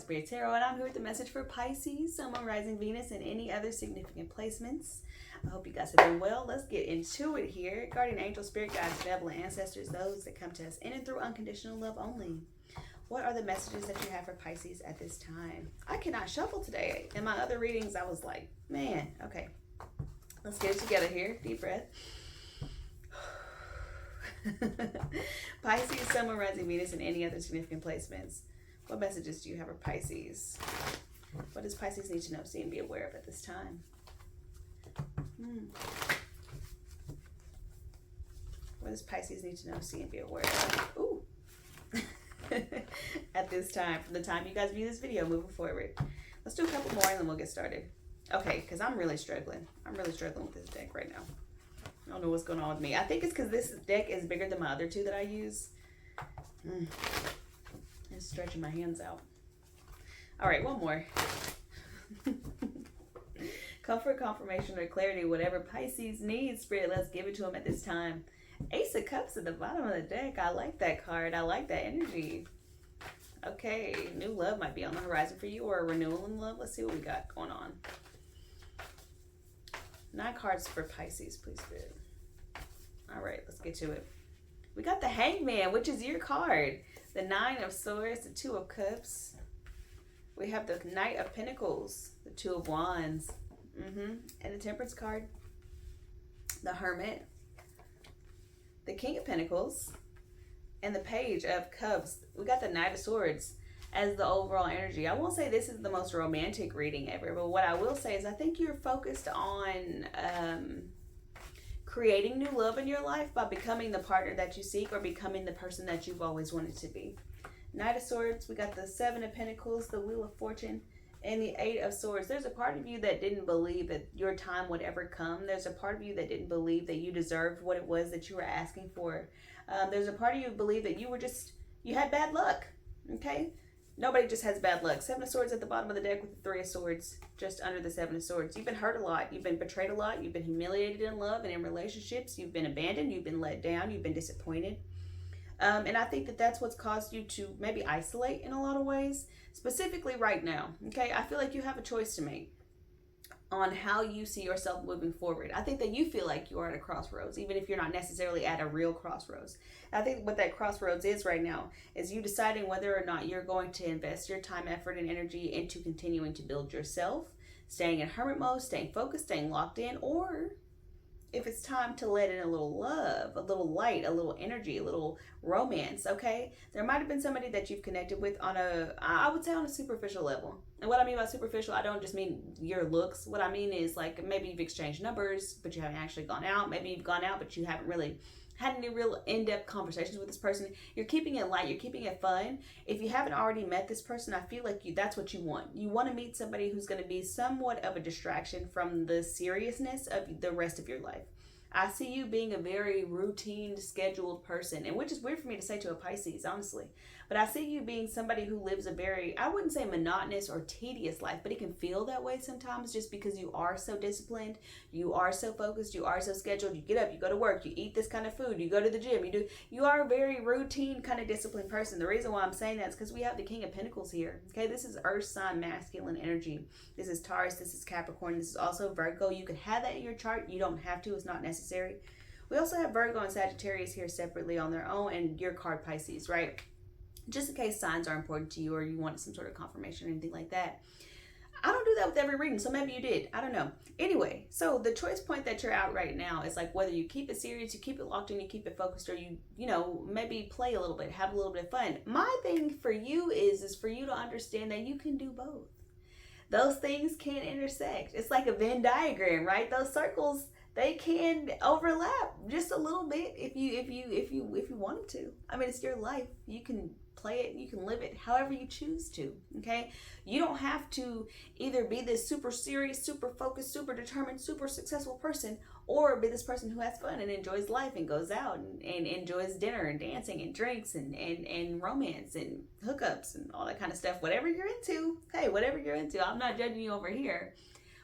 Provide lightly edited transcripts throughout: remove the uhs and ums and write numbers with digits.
Spirit Tarot, and I'm here with the message for Pisces, Sun, Moon, Rising, Venus, and any other significant placements. I hope you guys have been well. Let's get into it here. Guardian Angel, Spirit Guides, Benevolent Ancestors, those that come to us in and through unconditional love only. What are the messages that you have for Pisces at this time? I cannot shuffle today. In my other readings, I was like, man, okay. Let's get it together here. Deep breath. Pisces, Sun, Moon, Rising, Venus, and any other significant placements. What messages do you have for Pisces? What does Pisces need to know, see, and be aware of at this time? What does Pisces need to know, see, and be aware of? Ooh. At this time, from the time you guys view this video, moving forward. Let's do a couple more and then we'll get started. Okay, because I'm really struggling. I'm really struggling with this deck right now. I don't know what's going on with me. I think it's because this deck is bigger than my other two that I use. I'm stretching my hands out. All right, one more. Comfort, confirmation, or clarity, whatever Pisces needs, Spirit, let's give it to him at this time. Ace of Cups at the bottom of the deck. I like that card. I like that energy. Okay, new love might be on the horizon for you, or a renewal in love. Let's see what we got going on. 9 cards for Pisces, please, Spirit. All right, let's get to it. We got the Hangman, which is your card. The 9 of Swords, the 2 of Cups. We have the Knight of Pentacles, the 2 of Wands, and the Temperance card. The Hermit, the King of Pentacles, and the Page of Cups. We got the Knight of Swords as the overall energy. I won't say this is the most romantic reading ever, but what I will say is I think you're focused on creating new love in your life by becoming the partner that you seek or becoming the person that you've always wanted to be. Knight of Swords, we got the 7 of Pentacles, the Wheel of Fortune, and the 8 of Swords. There's a part of you that didn't believe that your time would ever come. There's a part of you that didn't believe that you deserved what it was that you were asking for. There's a part of you who believed that you had bad luck, okay? Nobody just has bad luck. 7 of Swords at the bottom of the deck with the 3 of Swords just under the 7 of Swords. You've been hurt a lot. You've been betrayed a lot. You've been humiliated in love and in relationships. You've been abandoned. You've been let down. You've been disappointed. And I think that that's what's caused you to maybe isolate in a lot of ways. Specifically right now, okay? I feel like you have a choice to make on how you see yourself moving forward. I think that you feel like you are at a crossroads, even if you're not necessarily at a real crossroads. I think what that crossroads is right now is you deciding whether or not you're going to invest your time, effort, and energy into continuing to build yourself, staying in hermit mode, staying focused, staying locked in, or if it's time to let in a little love, a little light, a little energy, a little romance, okay? There might have been somebody that you've connected with on I would say on a superficial level. And what I mean by superficial, I don't just mean your looks. What I mean is like maybe you've exchanged numbers, but you haven't actually gone out. Maybe you've gone out, but you haven't really had any real in-depth conversations with this person. You're keeping it light. You're keeping it fun. If you haven't already met this person, I feel like that's what you want. You want to meet somebody who's going to be somewhat of a distraction from the seriousness of the rest of your life. I see you being a very routine, scheduled person, and which is weird for me to say to a Pisces, honestly. But I see you being somebody who lives a very, I wouldn't say monotonous or tedious life, but it can feel that way sometimes just because you are so disciplined, you are so focused, you are so scheduled. You get up, you go to work, you eat this kind of food, you go to the gym, you are a very routine kind of disciplined person. The reason why I'm saying that is because we have the King of Pentacles here. Okay, this is Earth sign masculine energy. This is Taurus, this is Capricorn, this is also Virgo. You can have that in your chart. You don't have to, it's not necessary. We also have Virgo and Sagittarius here separately on their own, and your card Pisces, right? Just in case signs are important to you or you want some sort of confirmation or anything like that. I don't do that with every reading, so maybe you did. I don't know. Anyway, so the choice point that you're at right now is like whether you keep it serious, you keep it locked in, you keep it focused, or you maybe play a little bit, have a little bit of fun. My thing for you is for you to understand that you can do both. Those things can intersect. It's like a Venn diagram, right? Those circles, they can overlap just a little bit if you wanted to. I mean, it's your life. You can play it, you can live it however you choose to, okay? You don't have to either be this super serious, super focused, super determined, super successful person, or be this person who has fun and enjoys life and goes out and enjoys dinner and dancing and drinks and romance and hookups and all that kind of stuff. Whatever you're into, hey, whatever you're into. I'm not judging you over here.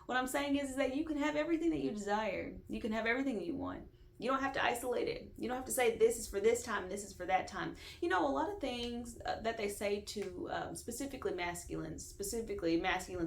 What I'm saying is that you can have everything that you desire. You can have everything that you want. You don't have to isolate it. You don't have to say this is for this time, this is for that time. You know, a lot of things that they say to specifically masculines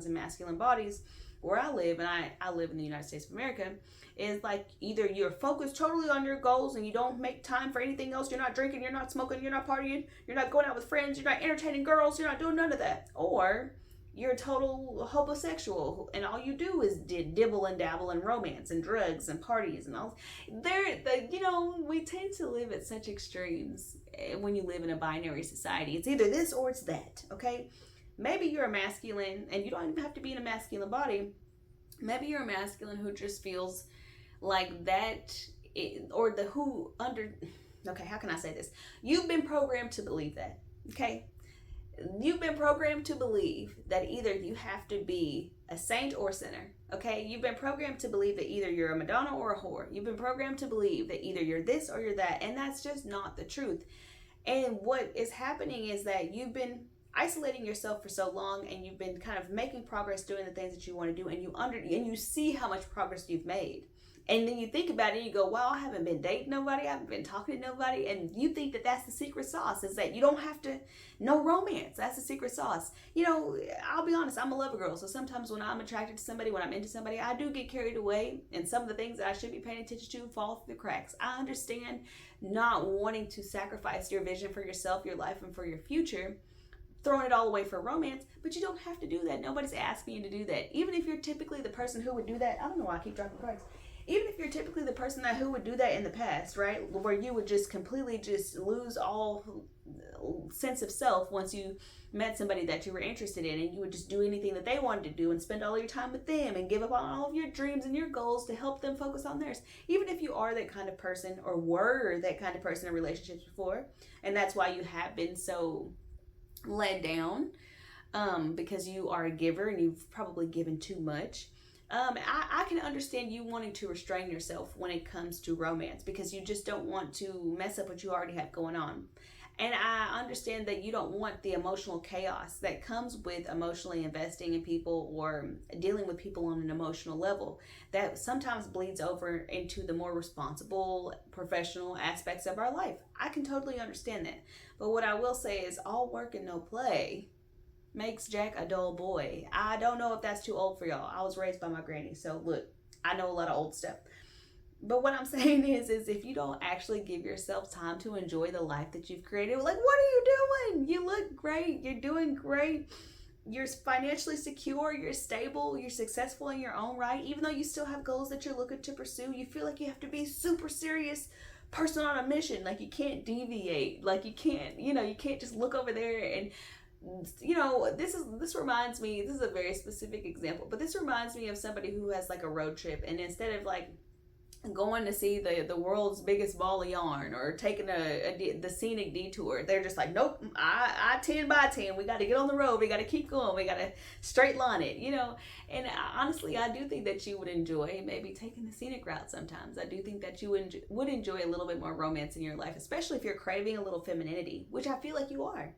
and masculine bodies, where I live, and I live in the United States of America, is like either you're focused totally on your goals and you don't make time for anything else. You're not drinking, you're not smoking, you're not partying, you're not going out with friends, you're not entertaining girls, you're not doing none of that. Or you're a total homosexual and all you do is dibble and dabble in romance and drugs and parties and all. You know, we tend to live at such extremes when you live in a binary society. It's either this or it's that, okay? Maybe you're a masculine and you don't even have to be in a masculine body. Maybe you're a masculine who just feels like that, okay, how can I say this? You've been programmed to believe that, okay? You've been programmed to believe that either you have to be a saint or a sinner, okay? You've been programmed to believe that either you're a Madonna or a whore. You've been programmed to believe that either you're this or you're that, and that's just not the truth. And what is happening is that you've been isolating yourself for so long, and you've been kind of making progress doing the things that you want to do, and you see how much progress you've made. And then you think about it and you go, wow, I haven't been dating nobody, I haven't been talking to nobody. And you think that that's the secret sauce, is that you don't have to, no romance. That's the secret sauce. You know, I'll be honest, I'm a lover girl. So sometimes when I'm attracted to somebody, when I'm into somebody, I do get carried away. And some of the things that I should be paying attention to fall through the cracks. I understand not wanting to sacrifice your vision for yourself, your life, and for your future, throwing it all away for romance, but you don't have to do that. Nobody's asking you to do that. Even if you're typically the person who would do that, I don't know why I keep dropping cards. Even if you're typically the person who would do that in the past, right? Where you would just completely just lose all sense of self once you met somebody that you were interested in, and you would just do anything that they wanted to do and spend all your time with them and give up on all of your dreams and your goals to help them focus on theirs. Even if you are that kind of person or were that kind of person in relationships before, and that's why you have been so led down because you are a giver and you've probably given too much. I can understand you wanting to restrain yourself when it comes to romance, because you just don't want to mess up what you already have going on. And I understand that you don't want the emotional chaos that comes with emotionally investing in people or dealing with people on an emotional level that sometimes bleeds over into the more responsible, professional aspects of our life. I can totally understand that. But what I will say is, all work and no play makes Jack a dull boy. I don't know if that's too old for y'all. I was raised by my granny, so look, I know a lot of old stuff. But what I'm saying is if you don't actually give yourself time to enjoy the life that you've created, like, what are you doing? You look great. You're doing great. You're financially secure. You're stable. You're successful in your own right. Even though you still have goals that you're looking to pursue, you feel like you have to be super serious person on a mission. Like, you can't deviate. Like, you can't just look over there and, this reminds me, this is a very specific example, but this reminds me of somebody who has like a road trip, and instead of like going to see the world's biggest ball of yarn or taking the scenic detour, they're just like, nope, I 10 by 10, we got to get on the road, we got to keep going, we got to straight line it, and honestly, I do think that you would enjoy maybe taking the scenic route sometimes. I do think that you would enjoy a little bit more romance in your life, especially if you're craving a little femininity, which I feel like you are.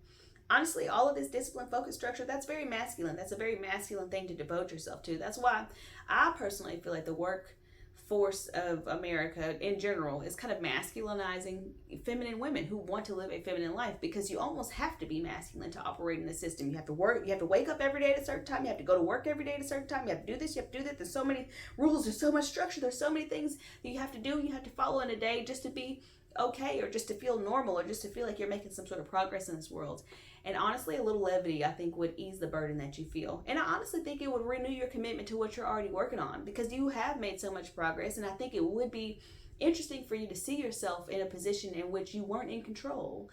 Honestly, all of this discipline, focus, structure, that's very masculine. That's a very masculine thing to devote yourself to. That's why I personally feel like the workforce of America in general is kind of masculinizing feminine women who want to live a feminine life, because you almost have to be masculine to operate in the system. You have to work, you have to wake up every day at a certain time, you have to go to work every day at a certain time, you have to do this, you have to do that. There's so many rules, there's so much structure, there's so many things that you have to do, you have to follow in a day just to be okay, or just to feel normal, or just to feel like you're making some sort of progress in this world. And honestly, a little levity, I think, would ease the burden that you feel. And I honestly think it would renew your commitment to what you're already working on, because you have made so much progress. And I think it would be interesting for you to see yourself in a position in which you weren't in control,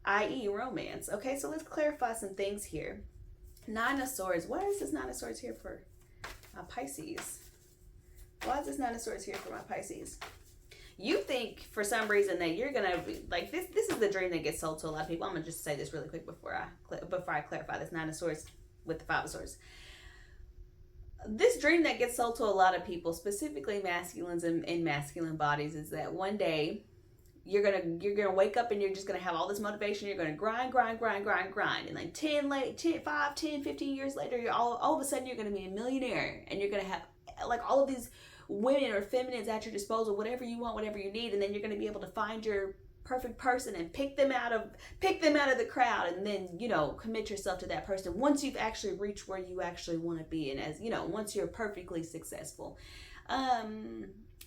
i.e. romance. Okay, so let's clarify some things here. Nine of Swords. Why is this Nine of Swords here for my Pisces? Why is this Nine of Swords here for my Pisces? You think for some reason that you're gonna be like this. This is the dream that gets sold to a lot of people. I'm gonna just say this really quick before I clarify this Nine of Swords with the Five of Swords. This dream that gets sold to a lot of people, specifically masculines and masculine bodies, is that one day you're gonna wake up and you're just gonna have all this motivation. You're gonna grind, and like 5, 10, 15 years later, you're all of a sudden you're gonna be a millionaire, and you're gonna have like all of these women or feminines at your disposal, whatever you want, whatever you need, and then you're going to be able to find your perfect person and pick them out of the crowd, and then, you know, commit yourself to that person once you've actually reached where you actually want to be, and, as you know, once you're perfectly successful.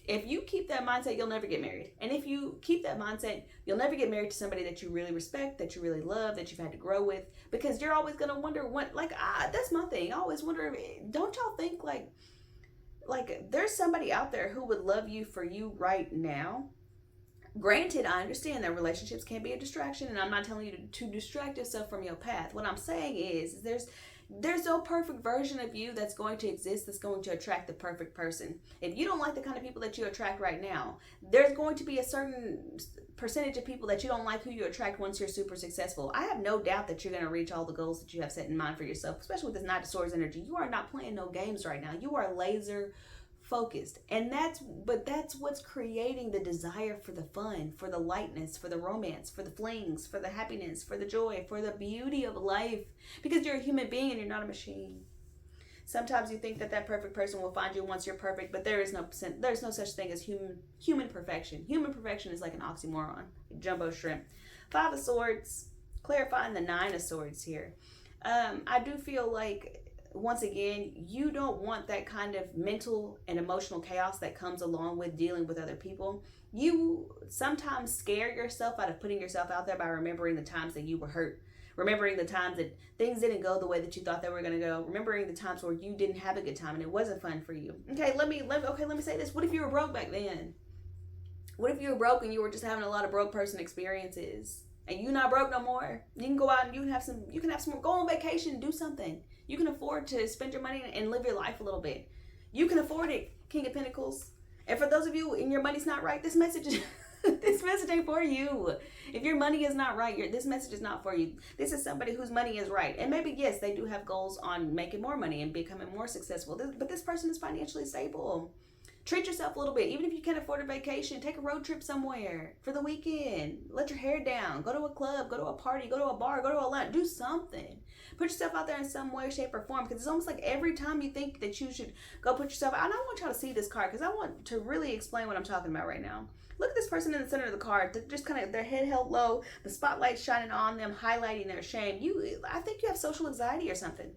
If you keep that mindset, you'll never get married. And if you keep that mindset, you'll never get married to somebody that you really respect, that you really love, that you've had to grow with, because you're always going to wonder what, like, that's my thing. I always wonder, don't y'all think like there's somebody out there who would love you for you right now? Granted, I understand that relationships can be a distraction, and I'm not telling you to distract yourself from your path. What I'm saying is there's no perfect version of you that's going to exist that's going to attract the perfect person. If you don't like the kind of people that you attract right now, there's going to be a certain percentage of people that you don't like who you attract once you're super successful. I have no doubt that you're going to reach all the goals that you have set in mind for yourself, especially with this Knight of Swords energy. You are not playing no games right now. You are laser focused, and that's what's creating the desire for the fun, for the lightness, for the romance, for the flings, for the happiness, for the joy, for the beauty of life, because you're a human being and you're not a machine. Sometimes you think that perfect person will find you once you're perfect, but there's no such thing as human perfection. Human perfection is like an oxymoron, jumbo shrimp. Five of Swords, clarifying the Nine of Swords here. I do feel like, once again, you don't want that kind of mental and emotional chaos that comes along with dealing with other people. You sometimes scare yourself out of putting yourself out there by remembering the times that you were hurt, remembering the times that things didn't go the way that you thought they were going to go, remembering the times where you didn't have a good time and it wasn't fun for you. Okay, let me say this. What if you were broke back then? What if you were broke and you were just having a lot of broke person experiences, and you're not broke no more? You can go out and you can have some go on vacation, do something. You can afford to spend your money and live your life a little bit. You can afford it, King of Pentacles. And for those of you and your money's not right, this message ain't for you. If your money is not right, this message is not for you. This is somebody whose money is right. And maybe, yes, they do have goals on making more money and becoming more successful. But this person is financially stable. Treat yourself a little bit. Even if you can't afford a vacation, take a road trip somewhere for the weekend. Let your hair down. Go to a club. Go to a party. Go to a bar. Go to a lunch. Do something. Put yourself out there in some way, shape, or form. Because it's almost like every time you think that you should go put yourself out. And I want y'all to see this card because I want to really explain what I'm talking about right now. Look at this person in the center of the card. Just kind of their head held low. The spotlight shining on them, highlighting their shame. I think you have social anxiety or something.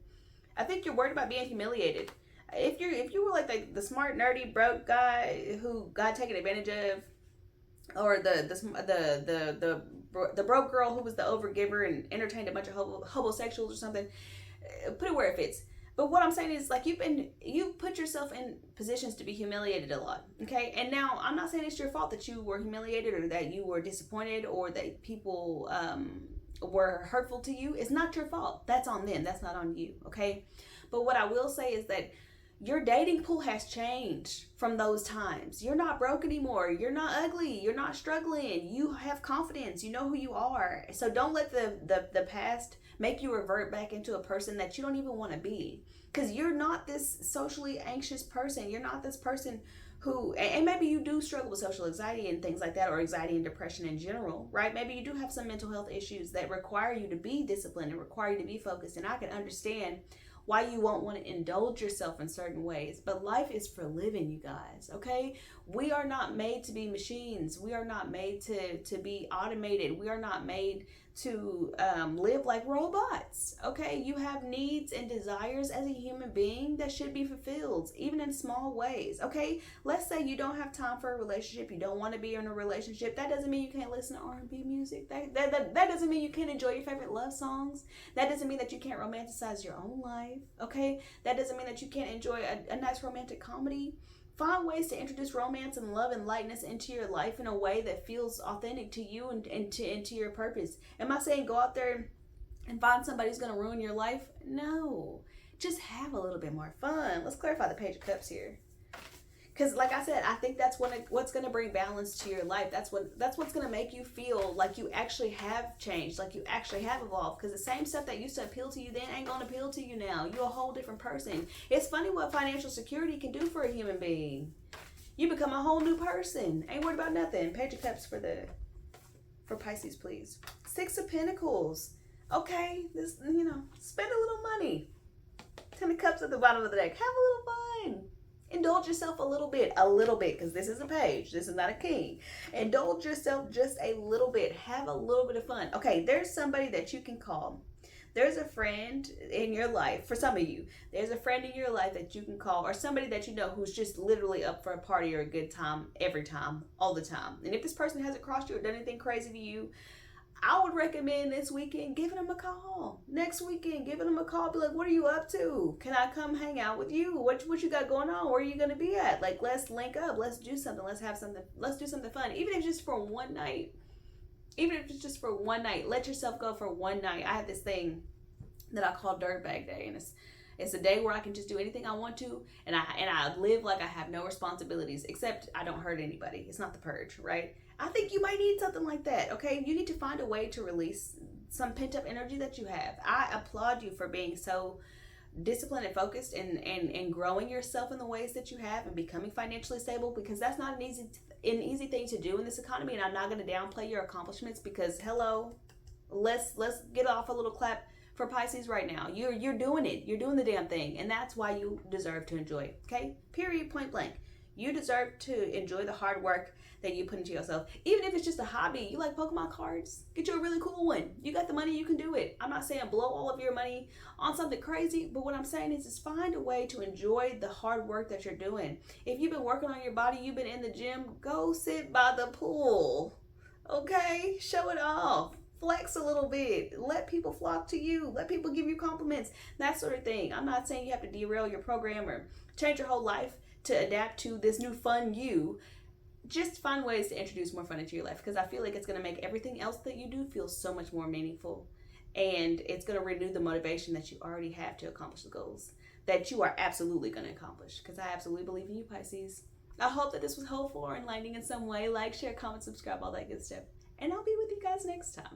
I think you're worried about being humiliated. If you were like the smart, nerdy, broke guy who got taken advantage of, or the broke girl who was the overgiver and entertained a bunch of homosexuals or something, put it where it fits. But what I'm saying is, like, you've put yourself in positions to be humiliated a lot, okay? And now I'm not saying it's your fault that you were humiliated or that you were disappointed or that people were hurtful to you. It's not your fault. That's on them. That's not on you, okay? But what I will say is that your dating pool has changed from those times. You're not broke anymore. You're not ugly. You're not struggling. You have confidence. You know who you are. So don't let the past make you revert back into a person that you don't even want to be. Because you're not this socially anxious person. You're not this person who, and maybe you do struggle with social anxiety and things like that, or anxiety and depression in general, right? Maybe you do have some mental health issues that require you to be disciplined and require you to be focused. And I can understand why you won't want to indulge yourself in certain ways. But life is for living, you guys, okay? We are not made to be machines. We are not made to be automated. We are not made to live like robots, okay? You have needs and desires as a human being that should be fulfilled, even in small ways, okay? Let's say you don't have time for a relationship. You don't want to be in a relationship. That doesn't mean you can't listen to R&B music. That doesn't mean you can't enjoy your favorite love songs. That doesn't mean that you can't romanticize your own life, okay? That doesn't mean that you can't enjoy a nice romantic comedy. Find ways to introduce romance and love and lightness into your life in a way that feels authentic to you and to your purpose. Am I saying go out there and find somebody who's going to ruin your life? No. Just have a little bit more fun. Let's clarify the Page of Cups here. Because like I said, I think that's what's going to bring balance to your life. That's what's going to make you feel like you actually have changed, like you actually have evolved. Because the same stuff that used to appeal to you then ain't going to appeal to you now. You're a whole different person. It's funny what financial security can do for a human being. You become a whole new person. Ain't worried about nothing. Page of Cups for Pisces, please. Six of Pentacles. Okay, this, spend a little money. 10 of Cups at the bottom of the deck. Have a little fun. Indulge yourself a little bit, because this is a page. This is not a king. Indulge yourself just a little bit. Have a little bit of fun. Okay, there's somebody that you can call. There's a friend in your life, for some of you, there's a friend in your life that you can call, or somebody that you know who's just literally up for a party or a good time every time, all the time. And if this person hasn't crossed you or done anything crazy to you, I would recommend this weekend giving them a call. Next weekend, giving them a call. Be like, what are you up to? Can I come hang out with you? What you got going on? Where are you going to be at? Like, let's link up. Let's do something. Let's have something. Let's do something fun. Even if it's just for one night. Even if it's just for one night. Let yourself go for one night. I have this thing that I call Dirtbag Day. And it's a day where I can just do anything I want to. And I live like I have no responsibilities. Except I don't hurt anybody. It's not the purge, right? I think you might need something like that, okay? You need to find a way to release some pent-up energy that you have. I applaud you for being so disciplined and focused and growing yourself in the ways that you have and becoming financially stable, because that's not an easy thing to do in this economy. And I'm not going to downplay your accomplishments, because hello, let's get off a little clap for Pisces right now. You're doing it. You're doing the damn thing, and that's why you deserve to enjoy it, okay? Period, point blank. You deserve to enjoy the hard work that you put into yourself. Even if it's just a hobby. You like Pokemon cards? Get you a really cool one. You got the money, you can do it. I'm not saying blow all of your money on something crazy, but what I'm saying is just find a way to enjoy the hard work that you're doing. If you've been working on your body, you've been in the gym, go sit by the pool. Okay? Show it off. Flex a little bit. Let people flock to you. Let people give you compliments. That sort of thing. I'm not saying you have to derail your program or change your whole life to adapt to this new fun you. Just find ways to introduce more fun into your life, because I feel like it's going to make everything else that you do feel so much more meaningful, and it's going to renew the motivation that you already have to accomplish the goals that you are absolutely going to accomplish, because I absolutely believe in you, Pisces. I hope that this was helpful or enlightening in some way. Like, share, comment, subscribe, all that good stuff, and I'll be with you guys next time.